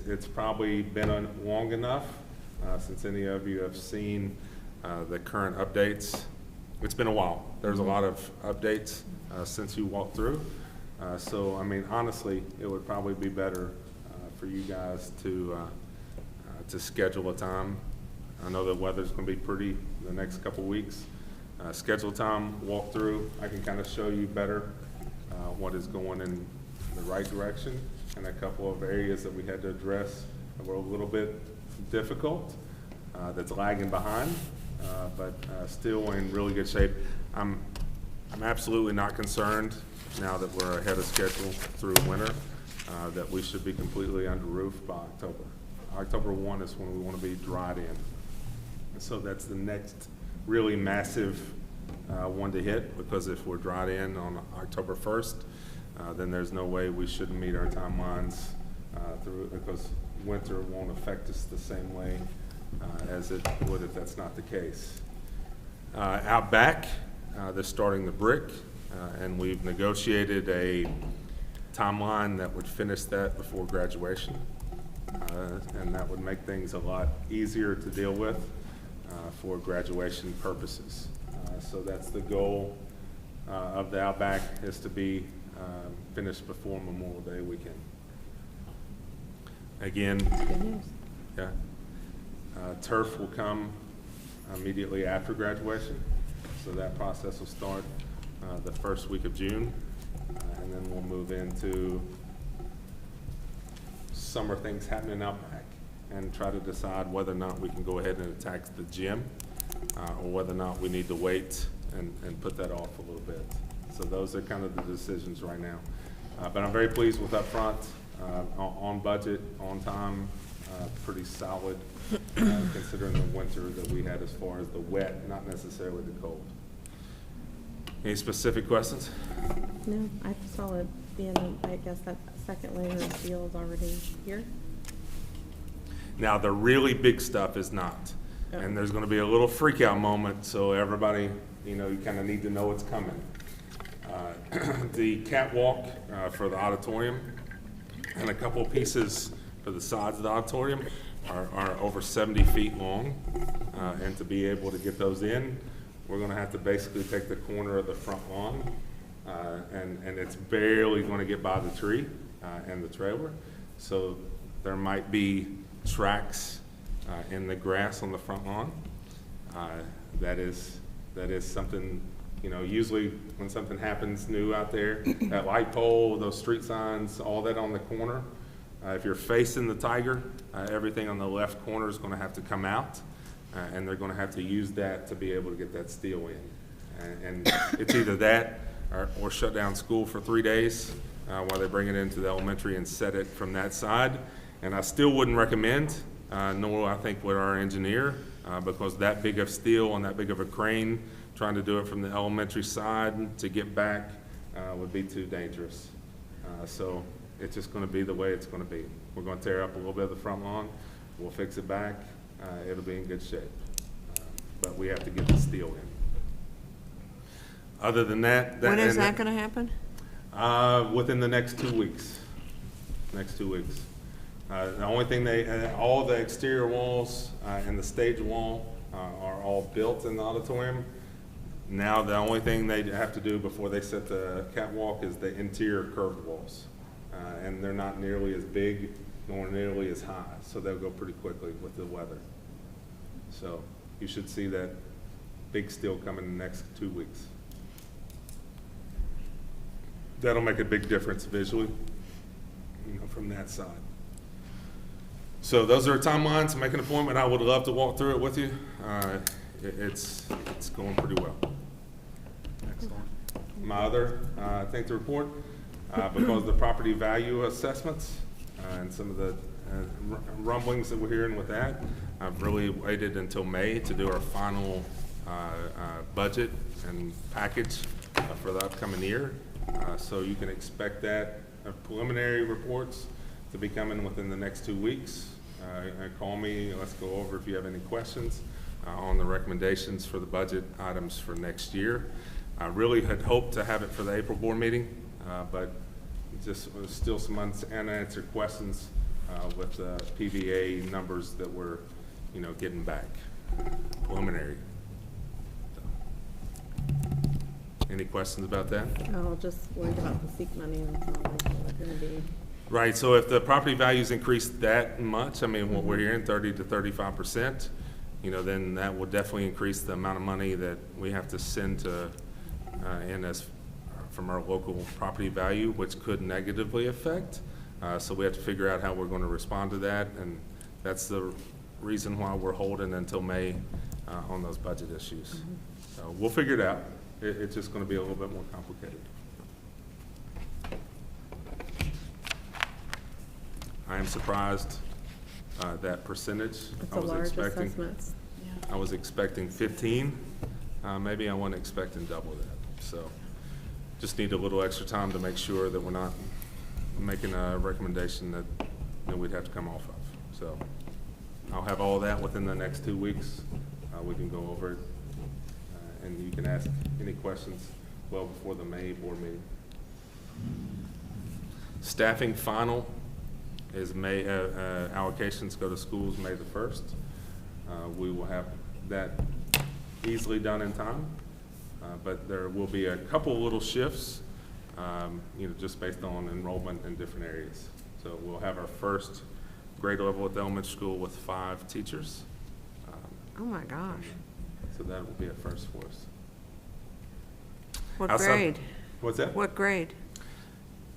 it's probably been long enough since any of you have seen the current updates. It's been a while. There's a lot of updates since you walked through. So, I mean, honestly, it would probably be better for you guys to schedule a time. I know the weather's going to be pretty the next couple weeks. Schedule time, walk through. I can kind of show you better what is going in the right direction, and a couple of areas that we had to address that were a little bit difficult, that's lagging behind, but still in really good shape. I'm absolutely not concerned now that we're ahead of schedule through winter, that we should be completely under roof by October. October 1 is when we want to be dried in. And so that's the next really massive one to hit, because if we're dried in on October 1st, then there's no way we shouldn't meet our timelines through, because winter won't affect us the same way as it would if that's not the case. Out back, they're starting the brick, and we've negotiated a timeline that would finish that before graduation, and that would make things a lot easier to deal with for graduation purposes. So that's the goal of the Outback, is to be finished before Memorial Day weekend. Again, Good news. yeah, turf will come immediately after graduation, so that process will start the first week of June, and then we'll move into summer things happening out back and try to decide whether or not we can go ahead and attack the gym, or whether or not we need to wait and put that off a little bit. So those are kind of the decisions right now. But I'm very pleased with up front, on budget, on time, pretty solid, considering the winter that we had as far as the wet, not necessarily the cold. Any specific questions? No, I saw it being, I guess that second layer of steel is already here. Now, the really big stuff is not. Oh. And there's going to be a little freak out moment, so everybody, you know, you kind of need to know what's coming. The catwalk for the auditorium and a couple of pieces for the sides of the auditorium are over 70 feet long. And to be able to get those in, we're going to have to basically take the corner of the front lawn, and it's barely going to get by the tree and the trailer. So there might be tracks in the grass on the front lawn. That is something, you know, usually when something happens new out there, that light pole, those street signs, all that on the corner, if you're facing the Tiger, everything on the left corner is going to have to come out, and they're going to have to use that to be able to get that steel in. And it's either that or shut down school for 3 days while they bring it into the elementary and set it from that side. And I still wouldn't recommend, nor I think with our engineer, because that big of steel and that big of a crane, trying to do it from the elementary side to get back would be too dangerous. So it's just going to be the way it's going to be. We're going to tear up a little bit of the front lawn. We'll fix it back. It'll be in good shape. But we have to get the steel in. Other than that, When is that going to happen? within the next 2 weeks. Next 2 weeks. The only thing all the exterior walls and the stage wall are all built in the auditorium. Now the only thing they have to do before they set the catwalk is the interior curved walls. And they're not nearly as big nor nearly as high, so they'll go pretty quickly with the weather. So you should see that big steel come in the next 2 weeks. That'll make a big difference visually, you know, from that side. So those are timelines. Make an appointment. I would love to walk through it with you. It's going pretty well. Excellent. My other thing to report, because of the property value assessments and some of the rumblings that we're hearing with that, I've really waited until May to do our final budget and package for the upcoming year. So you can expect that preliminary reports to be coming within the next 2 weeks. Call me, let's go over if you have any questions on the recommendations for the budget items for next year. I really had hoped to have it for the April board meeting, but just still some unanswered questions with the PVA numbers that we're, getting back, preliminary. Any questions about that? Oh, just worried about the seek money, and it's not like gonna be. Right, so if the property values increase that much, I mean, what we're hearing, 30 to 35%, then that will definitely increase the amount of money that we have to send to, in as, from our local property value, which could negatively affect. So we have to figure out how we're going to respond to that, and that's the reason why we're holding until May on those budget issues. So we'll figure it out. It's just going to be a little bit more complicated. I am surprised that percentage. It's I a was large expecting, assessment. I was expecting 15. Maybe I wasn't expecting double that. So just need a little extra time to make sure that we're not making a recommendation that we'd have to come off of. So I'll have all that within the next 2 weeks. We can go over it, and you can ask any questions well before the May board meeting. Staffing final is May, allocations go to schools May the 1st. We will have that easily done in time, but there will be a couple little shifts, just based on enrollment in different areas. So we'll have our first grade level at the elementary school with 5 teachers. Oh my gosh. So that will be a first for us. What Outside- grade? What's that? What grade?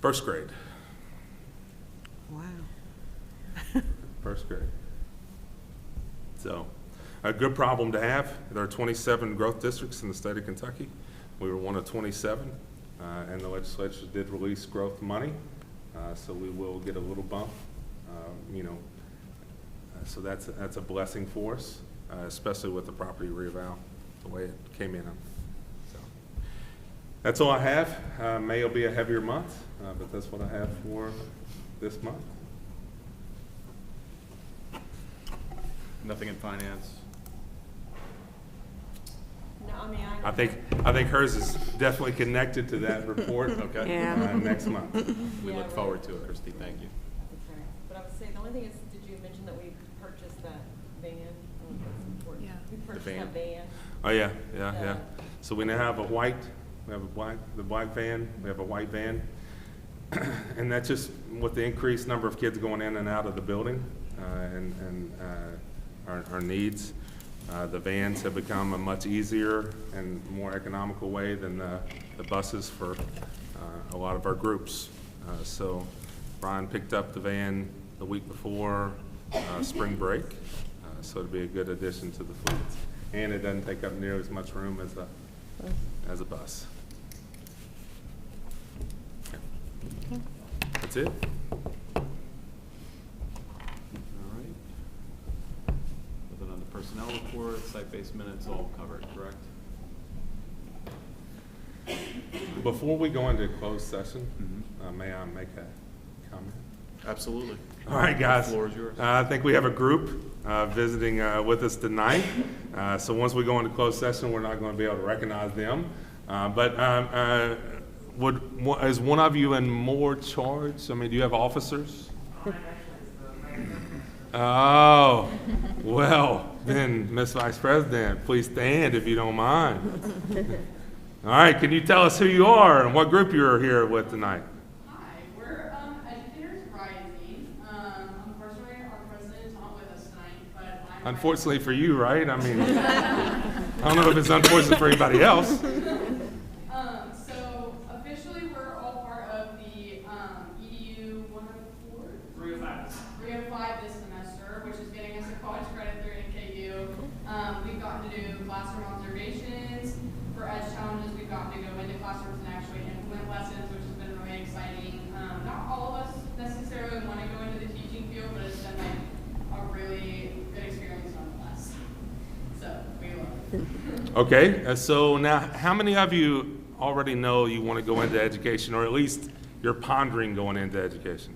First grade. Wow. First grade. So, a good problem to have. There are 27 growth districts in the state of Kentucky. We were one of 27, and the legislature did release growth money, so we will get a little bump. So that's a blessing for us, especially with the property reeval, the way it came in. So, that's all I have. May will be a heavier month, but that's what I have for this month. Nothing in finance. No, I mean, I think hers is definitely connected to that report. Okay. Yeah. Next month. We Yeah, look right. forward to it, Christy. Thank you. That's right. But I would say, the only thing is, did you mention that we purchased that van? That's important. Yeah. We purchased van. that van. Oh, yeah. So we now have the black van, we have a white van. And that's just with the increased number of kids going in and out of the building, and our needs. The vans have become a much easier and more economical way than the buses for a lot of our groups. So Brian picked up the van the week before spring break, so it'd be a good addition to the fleet. And it doesn't take up near as much room as a bus. Okay. That's it. All right. Nothing on the personnel report, site-based minutes, all covered, correct? Before we go into closed session, may I make a comment? Absolutely. All right, guys. The floor is yours. I think we have a group visiting with us tonight. So once we go into closed session, we're not going to be able to recognize them. But is one of you in more charge? I mean, do you have officers? Oh, well, then, Ms. Vice President, please stand if you don't mind. All right, can you tell us who you are and what group you're here with tonight? Hi, we're Educators Rising. Unfortunately, our president is not with us tonight, but I'm... Unfortunately for you, right? I mean, I don't know if it's unfortunate for anybody else. So officially, we're all part of the EDU 104? 305 this semester, which is getting us a college credit through NKU. We've gotten to do classroom observations. For Edge challenges, we've gotten to go into classrooms and actually implement lessons, which has been really exciting. Not all of us necessarily want to go into the teaching field, but it's been like a really good experience nonetheless. So we love it. Okay, so now, how many of you already know you want to go into education, or at least you're pondering going into education?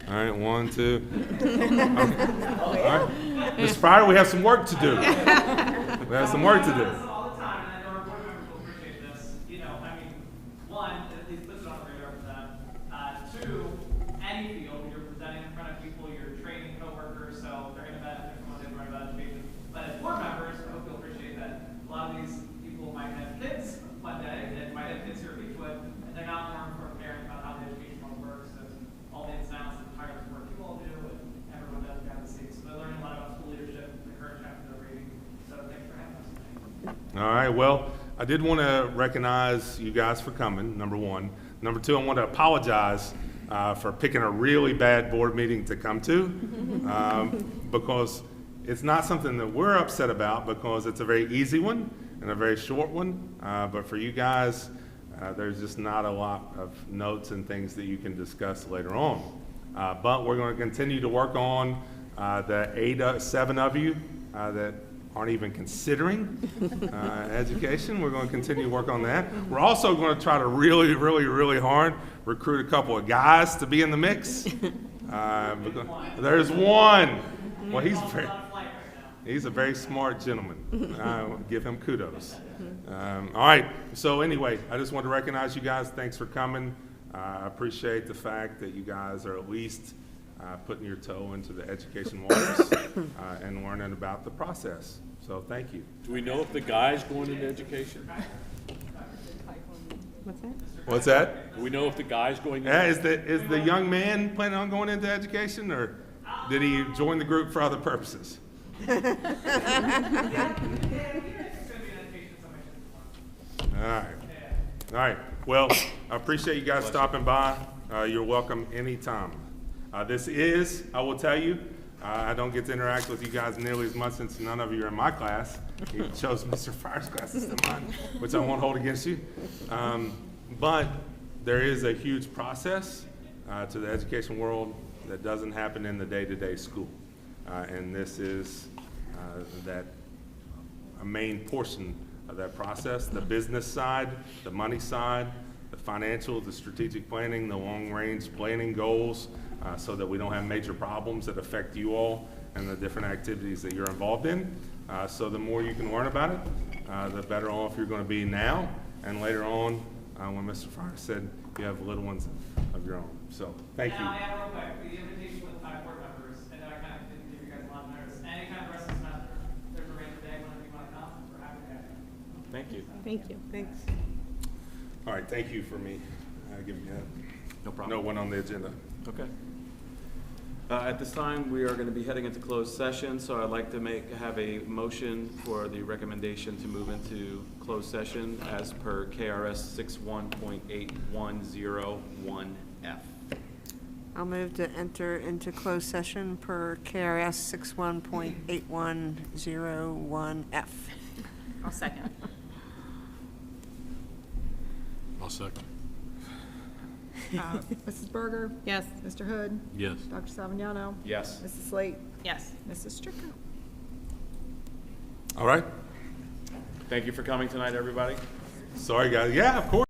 All right, 1, 2. Okay. All right. Ms. Pryor, we have some work to do. We have some work to do. All the time, and I know our board members will appreciate this. One, at least puts it on the radar for them. Two, any field, you're presenting in front of people All right, well, I did want to recognize you guys for coming, number one. Number two, I want to apologize for picking a really bad board meeting to come to, because it's not something that we're upset about, because it's a very easy one and a very short one. But for you guys, there's just not a lot of notes and things that you can discuss later on. But we're going to continue to work on the 7 of you that aren't even considering education. We're going to continue to work on that. We're also going to try to really hard recruit a couple of guys to be in the mix. Because there's one. Well, he's a very smart gentleman. I give him kudos. All right. So anyway, I just want to recognize you guys. Thanks for coming. I appreciate the fact that you guys are at least putting your toe into the education waters and learning about the process. So thank you. Do we know if the guy's going into education? What's that? What's that? Do we know if the guy's going into Is the young man planning on going into education, or did he join the group for other purposes? All right. Well, I appreciate you guys stopping by. You're welcome anytime. This is, I will tell you, I don't get to interact with you guys nearly as much since none of you are in my class. You chose Mr. Fryer's class instead of mine, which I won't hold against you. But there is a huge process to the education world that doesn't happen in the day-to-day school. And this is a main portion of that process: the business side, the money side, the financial, the strategic planning, the long-range planning goals, so that we don't have major problems that affect you all and the different activities that you're involved in. So the more you can learn about it, the better off you're going to be now and later on, when Mr. Fryer said you have little ones of your own. So thank you. Now, yeah, real quick, the invitation with 5 board members, I know I kind of didn't give you guys a lot of notice. Anytime the rest of the semester, there's a random day whenever you want to come, we're happy to have you. Thank you. Thank you. Thanks. All right, thank you for me giving you No that. problem. No one on the agenda. Okay. At this time, we are going to be heading into closed session, so I'd like to have a motion for the recommendation to move into closed session as per KRS 61.8101F. I'll move to enter into closed session per KRS 61.8101F. I'll second. I'll second. Mrs. Berger? Yes. Mr. Hood? Yes. Dr. Salvagnano? Yes. Mrs. Slate? Yes. Mrs. Stricker? All right. Thank you for coming tonight, everybody. Sorry, guys. Yeah, of course.